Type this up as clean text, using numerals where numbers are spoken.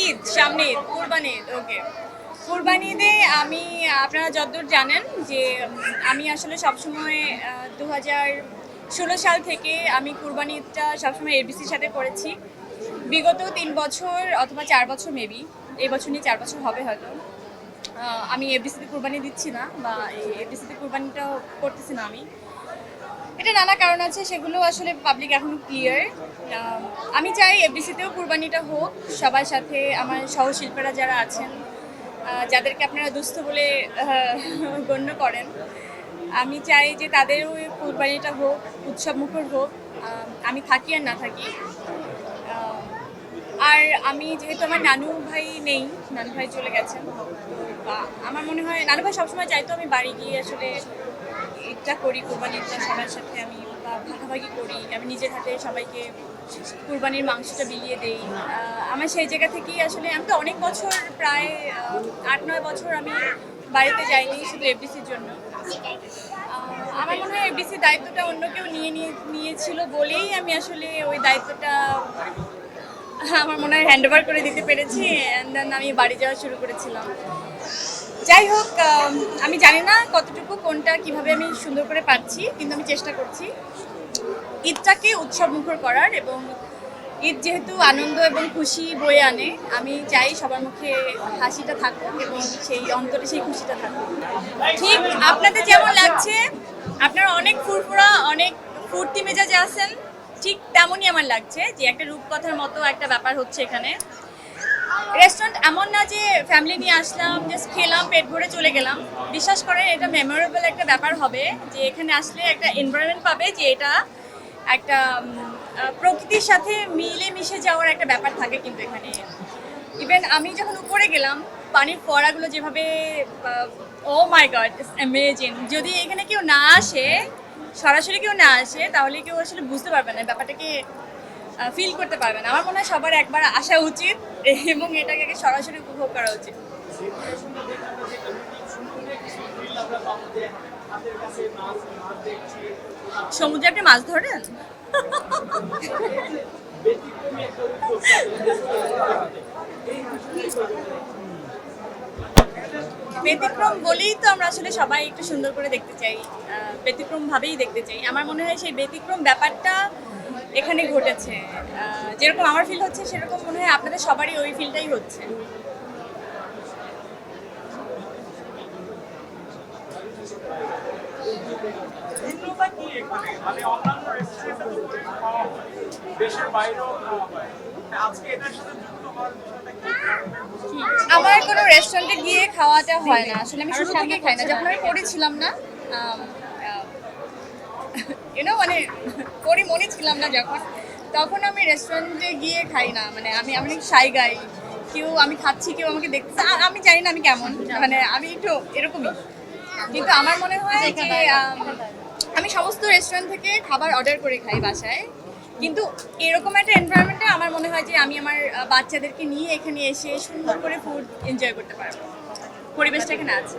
ঈদ সামনে, ঈদ কুরবানি ঈদ। ওকে, কুরবানি ঈদে আমি আপনারা যতদূর জানেন যে আমি আসলে সবসময় 2016 সাল থেকে আমি কুরবানি ঈদটা সবসময় এবিসির সাথে করেছি। বিগত 3 বছর অথবা 4 বছর মেবি, এই বছর নিয়ে 4 বছর হবে হয়তো, আমি এফডিসিতে কুরবানি দিচ্ছি না বা এই এফডিসিতে কুরবানিটাও করতেছি না আমি। এটা নানা কারণ আছে, সেগুলো আসলে পাবলিক এখনো ক্লিয়ার। আমি চাই এফডিসিতেও কুরবানিটা হোক সবার সাথে, আমার সহশিল্পীরা যারা আছেন, যাদেরকে আপনারা দুস্থ বলে গণ্য করেন, আমি চাই যে তাদেরও কুরবানিটা হোক, উৎসবমুখর হোক, আমি থাকি আর না থাকি। আর আমি যেহেতু আমার নানু ভাই নেই, নানু ভাই চলে গেছেন, তো আমার মনে হয় নানু ভাই সবসময় চাইতো আমি বাড়ি গিয়ে আসলে ঈদটা করি, কুরবানিটা সবার সাথে আমি ভাগাভাগি করি, আমি নিজের হাতে সবাইকে কুরবানির মাংসটা বিলিয়ে দেই। আমার সেই জায়গা থেকেই আসলে আমি তো অনেক বছর, প্রায় 8-9 বছর আমি বাড়িতে যাইনি শুধু এফডিসির জন্য। আমার মনে হয় এফডিসির দায়িত্বটা অন্য কেউ নিয়েছিল বলেই আমি আসলে ওই দায়িত্বটা আমার মনে হয় হ্যান্ড ওভার করে দিতে পেরেছি, অ্যান্ড দেন আমি বাড়ি যাওয়া শুরু করেছিলাম। যাই হোক, আমি জানি না কতটুকু কোনটা কিভাবে আমি সুন্দর করে পাচ্ছি, কিন্তু আমি চেষ্টা করছি ঈদটাকে উৎসবমুখর করার, এবং ঈদ যেহেতু আনন্দ এবং খুশি বয়ে আনে, আমি চাই সবার মুখে হাসিটা থাকুক এবং সেই অন্তরে সেই খুশিটা থাকুক। ঠিক আপনাদের যেমন লাগছে, আপনারা অনেক ফুরফুরা, অনেক ফুর্তি মেজাজে আছেন, ঠিক তেমনই আমার লাগছে যে একটা রূপকথার মতো একটা ব্যাপার হচ্ছে এখানে। রেস্টুরেন্ট এমন না যে ফ্যামিলি নিয়ে আসলাম, জাস্ট খেলাম, পেট ভরে চলে গেলাম। বিশ্বাস করেন এটা মেমোরেবল একটা ব্যাপার হবে, যে এখানে আসলে একটা এনভায়রনমেন্ট পাবে, যে এটা একটা প্রকৃতির সাথে মিলে মিশে যাওয়ার একটা ব্যাপার থাকে কিন্তু এখানে। ইভেন আমি যখন উপরে গেলাম, পানির ফোয়ারাগুলো যেভাবে, ও মাই গড, ইটস অ্যামেজিং। যদি এখানে কেউ না আসে, সরাসরি কেউ না আসে, তাহলে কেউ আসলে বুঝতে পারবে না ব্যাপারটাকে, ফিল করতে পারবে না। আমার মনে হয় সবার একবার আসা উচিত এবং এটাকে সরাসরি উপভোগ করা উচিত। সমুদ্রে আপনি মাছ ধরেন? ব্যতিক্রম বলেই তো আমরা আসলে সবাই একটু সুন্দর করে দেখতে চাই, ব্যতিক্রম ভাবেই দেখতে চাই। আমার মনে হয় সেই ব্যতিক্রম ব্যাপারটা এখানে ঘটেছে। যেরকম আমার ফিল হচ্ছে, সেরকম মনে হয় আপনাদের সবারই ওই ফিলটাই হচ্ছে। আমার কোনো রেস্টুরেন্টে গিয়ে খাওয়াটা হয় না আসলে, আমি শুরু থেকে খাই না। যখন আমি পড়েছিলাম না, মানে পড়ি মনে ছিলাম না যখন, তখন আমি রেস্টুরেন্টে গিয়ে খাই না। মানে আমি অনেক শাই গাই, কেউ আমি খাচ্ছি, কেউ আমাকে দেখতেছে, আমি জানি না আমি কেমন, মানে আমি একটু এরকমই। কিন্তু আমার মনে হয় যে আমি সমস্ত রেস্টুরেন্ট থেকে খাবার অর্ডার করে খাই বাসায়, কিন্তু এরকম একটা এনভায়রনমেন্টে আমার মনে হয় যে আমি আমার বাচ্চাদেরকে নিয়ে এখানে এসে সুন্দর করে ফুড এনজয় করতে পারবো। পরিবেশটা এখানে আছে।